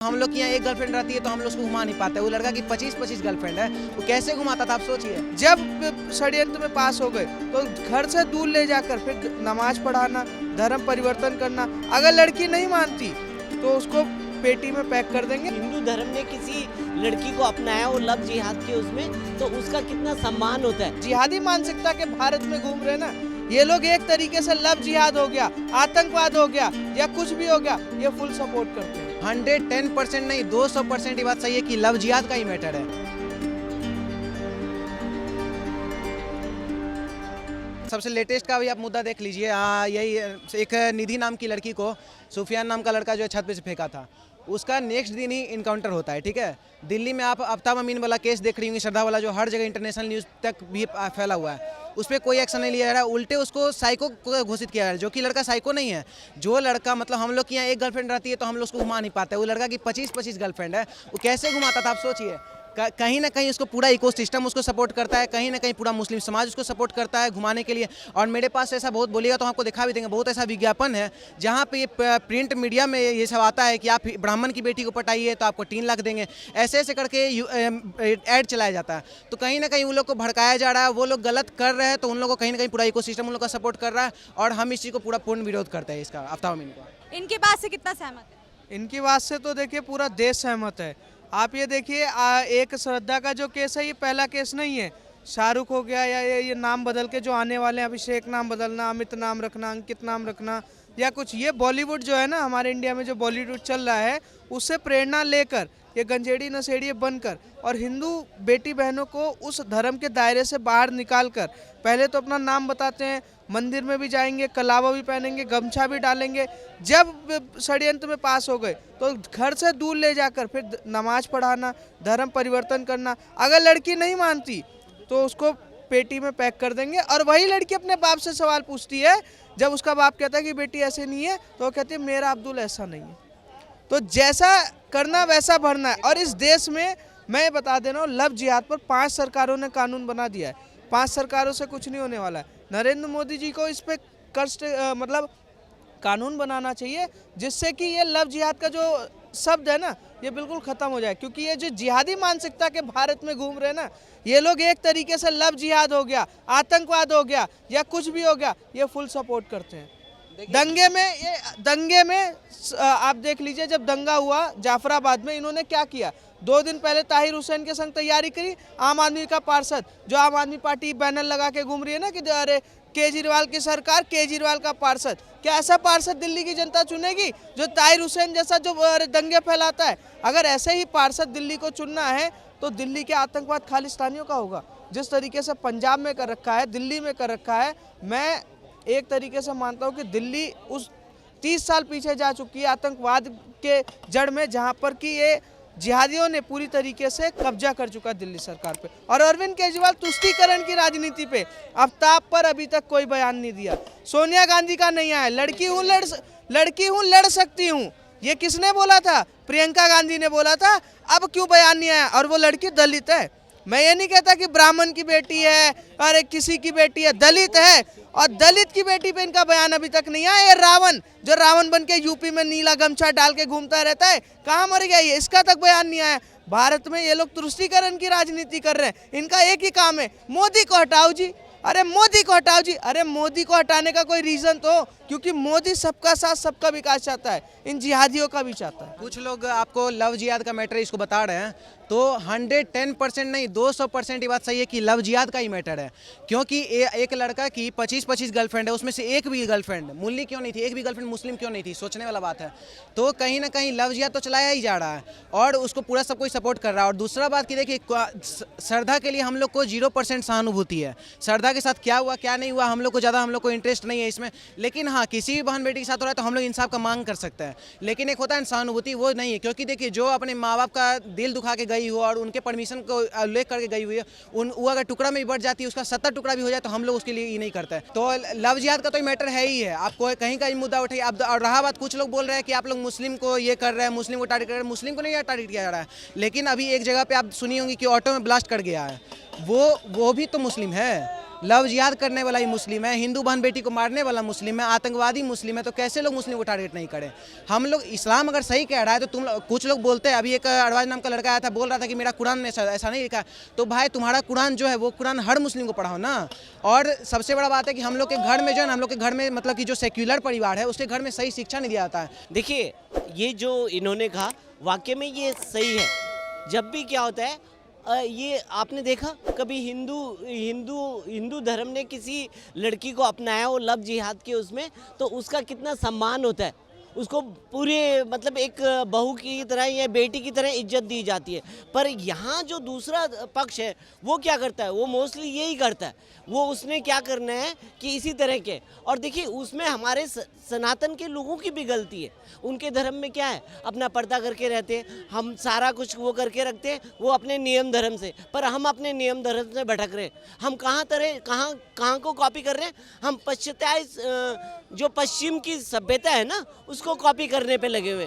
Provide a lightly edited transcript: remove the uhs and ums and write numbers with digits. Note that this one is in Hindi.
हम लोग की यहाँ एक गर्लफ्रेंड रहती है तो हम लोग उसको घुमा नहीं पाते। वो लड़का की 25-25 गर्लफ्रेंड है, वो कैसे घुमाता था आप सोचिए। जब षड्यंत्र में पास हो गए तो घर से दूर ले जाकर फिर नमाज पढ़ाना, धर्म परिवर्तन करना। अगर लड़की नहीं मानती तो उसको पेटी में पैक कर देंगे। हिंदू धर्म ने किसी लड़की को अपनाया और लव जिहाद के उसमें, तो उसका कितना सम्मान होता है। जिहादी मानसिकता के भारत में घूम रहे ना ये लोग, एक तरीके से लव जिहाद हो गया, आतंकवाद हो गया या कुछ भी हो गया, ये फुल सपोर्ट करते हैं। 110% नहीं 200% ये बात सही है कि लव जिहाद का ही मैटर है। सबसे लेटेस्ट का भी आप मुद्दा देख लीजिए। यही एक निधि नाम की लड़की को सुफियान नाम का लड़का जो है छत पे से फेंका था, उसका नेक्स्ट दिन ही इनकाउंटर होता है। ठीक है, दिल्ली में आप आफ्ताब अमीन वाला केस देख रही होंगी, श्रद्धा वाला, जो हर जगह इंटरनेशनल न्यूज़ तक भी फैला हुआ है। उस पर कोई एक्शन नहीं लिया जा रहा है, उल्टे उसको साइको घोषित किया जा रहा है, जो कि लड़का साइको नहीं है। जो लड़का मतलब हम लोग की यहाँ एक गर्लफ्रेंड रहती है तो हम लोग उसको घुमा नहीं पाते। वो लड़का की 25-25 गर्लफ्रेंड है, वो कैसे घुमाता था आप सोचिए। कहीं ना कहीं उसको पूरा इकोसिस्टम उसको सपोर्ट करता है, कहीं ना कहीं पूरा मुस्लिम समाज उसको सपोर्ट करता है घुमाने के लिए। और मेरे पास ऐसा बहुत बोलिएगा तो आपको दिखा भी देंगे, बहुत ऐसा विज्ञापन है जहाँ पे ये प्रिंट मीडिया में ये सब आता है कि आप ब्राह्मण की बेटी को पटाइए तो आपको 3 लाख देंगे, ऐसे ऐसे करके ऐड चलाया जाता है। तो कहीं ना कहीं उन लोग को भड़काया जा रहा है, वो लोग गलत कर रहे हैं तो उन लोगों को कहीं ना कहीं पूरा इकोसिस्टम उन लोग का सपोर्ट कर रहा है। और हम इस चीज़ को पूरा पूर्ण विरोध करते हैं इसका। आफ्ताब अमीन को इनकी बात से कितना सहमत है? इनकी बात से तो देखिए पूरा देश सहमत है। आप ये देखिए, एक श्रद्धा का जो केस है ये पहला केस नहीं है। शाहरुख हो गया या ये नाम बदल के जो आने वाले हैं, अभिषेक नाम बदलना, अमित नाम रखना, अंकित नाम रखना या कुछ, ये बॉलीवुड जो है ना, हमारे इंडिया में जो बॉलीवुड चल रहा है उससे प्रेरणा लेकर ये गंजेड़ी नशेड़ी बनकर और हिंदू बेटी बहनों को उस धर्म के दायरे से बाहर निकालकर पहले तो अपना नाम बताते हैं, मंदिर में भी जाएंगे, कलावा भी पहनेंगे, गमछा भी डालेंगे। जब षड्यंत्र में पास हो गए तो घर से दूर ले जाकर फिर नमाज पढ़ाना, धर्म परिवर्तन करना। अगर लड़की नहीं मानती तो उसको पेटी में पैक कर देंगे। और वही लड़की अपने बाप से सवाल पूछती है, जब उसका बाप कहता है कि बेटी ऐसे नहीं है तो वो कहती है मेरा अब्दुल ऐसा नहीं है। तो जैसा करना वैसा भरना है। और इस देश में मैं बता दे रहा हूँ, लव जिहाद पर 5 सरकारों ने कानून बना दिया है। 5 सरकारों से कुछ नहीं होने वाला है। नरेंद्र मोदी जी को इस पर मतलब कानून बनाना चाहिए जिससे कि ये लव जिहाद का जो शब्द है ना ये बिल्कुल ख़त्म हो जाए। क्योंकि ये जो जिहादी मानसिकता के भारत में घूम रहे हैं ना ये लोग, एक तरीके से लव जिहाद हो गया, आतंकवाद हो गया या कुछ भी हो गया, ये फुल सपोर्ट करते हैं। दंगे में आप देख लीजिए, जब दंगा हुआ जाफराबाद में, इन्होंने क्या किया। 2 दिन पहले ताहिर हुसैन के संग तैयारी करी आम आदमी का पार्षद, जो आम आदमी पार्टी बैनर लगा के घूम रही है ना कि अरे केजरीवाल की सरकार, केजरीवाल का पार्षद। क्या ऐसा पार्षद दिल्ली की जनता चुनेगी जो ताहिर हुसैन जैसा जो दंगे फैलाता है? अगर ऐसे ही पार्षद दिल्ली को चुनना है तो दिल्ली के आतंकवाद खालिस्तानियों का होगा। जिस तरीके से पंजाब में कर रखा है, दिल्ली में कर रखा है, मैं एक तरीके से मानता हूँ कि दिल्ली उस 30 साल पीछे जा चुकी है आतंकवाद के जड़ में, जहाँ पर कि ये जिहादियों ने पूरी तरीके से कब्जा कर चुका दिल्ली सरकार पे। और अरविंद केजरीवाल तुष्टीकरण की राजनीति पे, आफ्ताब पर अभी तक कोई बयान नहीं दिया। सोनिया गांधी का नहीं आया, लड़की हूँ लड़ सकती हूँ, ये किसने बोला था? प्रियंका गांधी ने बोला था। अब क्यों बयान नहीं आया? और वो लड़की दलित है। मैं ये नहीं कहता कि ब्राह्मण की बेटी है और किसी की बेटी है, दलित है। और दलित की बेटी पे इनका बयान अभी तक नहीं आया। ये रावण, जो रावण बन के यूपी में नीला गमछा डाल के घूमता रहता है, कहाँ मर गया ये? इसका तक बयान नहीं आया। भारत में ये लोग तुष्टीकरण की राजनीति कर रहे हैं। इनका एक ही काम है, मोदी को हटाओ जी, अरे मोदी को हटाओ जी। अरे मोदी को हटाने का कोई रीजन तो, क्योंकि मोदी सबका साथ सबका विकास चाहता है, इन जिहादियों का भी चाहता है। कुछ लोग आपको लव जिहाद का मैटर इसको बता रहे हैं तो 110% नहीं 200% ये बात सही है कि लव जिहाद का ही मैटर है। क्योंकि एक लड़का की 25-25 गर्लफ्रेंड है, उसमें से एक भी गर्लफ्रेंड मुल्ली क्यों नहीं थी, एक भी गर्लफ्रेंड मुस्लिम क्यों नहीं थी, सोचने वाला बात है। तो कहीं ना कहीं लव जिहाद तो चलाया ही जा रहा है और उसको पूरा सब कोई सपोर्ट कर रहा है। और दूसरा बात की देखिए, श्रद्धा के लिए हम लोग को 0% सहानुभूति है। श्रद्धा के साथ क्या हुआ क्या नहीं हुआ हम लोग को इंटरेस्ट नहीं है इसमें। लेकिन हाँ, किसी भी बहन बेटी के साथ हो रहा है तो हम लोग इंसाफ का मांग कर सकते हैं। लेकिन एक होता है सहानुभूति, वो नहीं है। क्योंकि देखिए, जो अपने माँ बाप का दिल दुखा के गई हो और उनके परमिशन को उल्लेख करके गई हुई है, वो अगर टुकड़ा में भी बढ़ जाती है, उसका 70 टुकड़ा भी हो जाए तो हम लोग उसके लिए ये नहीं करते हैं। तो लव जिहाद का तो मैटर है ही है। आपको कहीं का मुद्दा उठाइए। अब और रहा बात, कुछ लोग बोल रहे हैं कि आप लोग मुस्लिम को ये कर रहे हैं, मुस्लिम को टारगेट कर रहे हैं। मुस्लिम को नहीं टारगेट किया जा रहा है। लेकिन अभी एक जगह पे आप सुनी होंगी कि ऑटो में ब्लास्ट कर गया है, वो भी तो मुस्लिम है। लव जिहाद करने वाला ही मुस्लिम है, हिंदू बहन बेटी को मारने वाला मुस्लिम है, आतंकवादी मुस्लिम है, तो कैसे लोग मुस्लिम को टारगेट नहीं करें? हम लोग इस्लाम अगर सही कह रहा है तो कुछ लोग बोलते हैं, अभी एक अरबाज नाम का लड़का आया था बोल रहा था कि मेरा कुरान में ऐसा नहीं लिखा, तो भाई तुम्हारा कुरान जो है वो कुरान हर मुस्लिम को पढ़ाओ ना। और सबसे बड़ा बात है कि हम लोग के घर में जो है ना, हम लोग के घर में मतलब कि जो सेक्युलर परिवार है उसके घर में सही शिक्षा नहीं दिया जाता है। देखिए, ये जो इन्होंने कहा वाकई में ये सही है। जब भी क्या होता है ये आपने देखा कभी हिंदू धर्म ने किसी लड़की को अपनाया वो लव जिहाद के उसमें, तो उसका कितना सम्मान होता है, उसको पूरे मतलब एक बहू की तरह या बेटी की तरह इज्जत दी जाती है। पर यहाँ जो दूसरा पक्ष है वो क्या करता है, वो मोस्टली यही करता है, वो उसने क्या करना है कि इसी तरह के। और देखिए उसमें हमारे सनातन के लोगों की भी गलती है। उनके धर्म में क्या है, अपना पर्दा करके रहते हैं, हम सारा कुछ वो करके रखते हैं, वो अपने नियम धर्म से। पर हम अपने नियम धर्म से भटक रहे हैं। हम कहाँ को कॉपी कर रहे हैं, हम पाश्चात्य जो पश्चिम की सभ्यता है ना उसको कॉपी करने पे लगे हुए।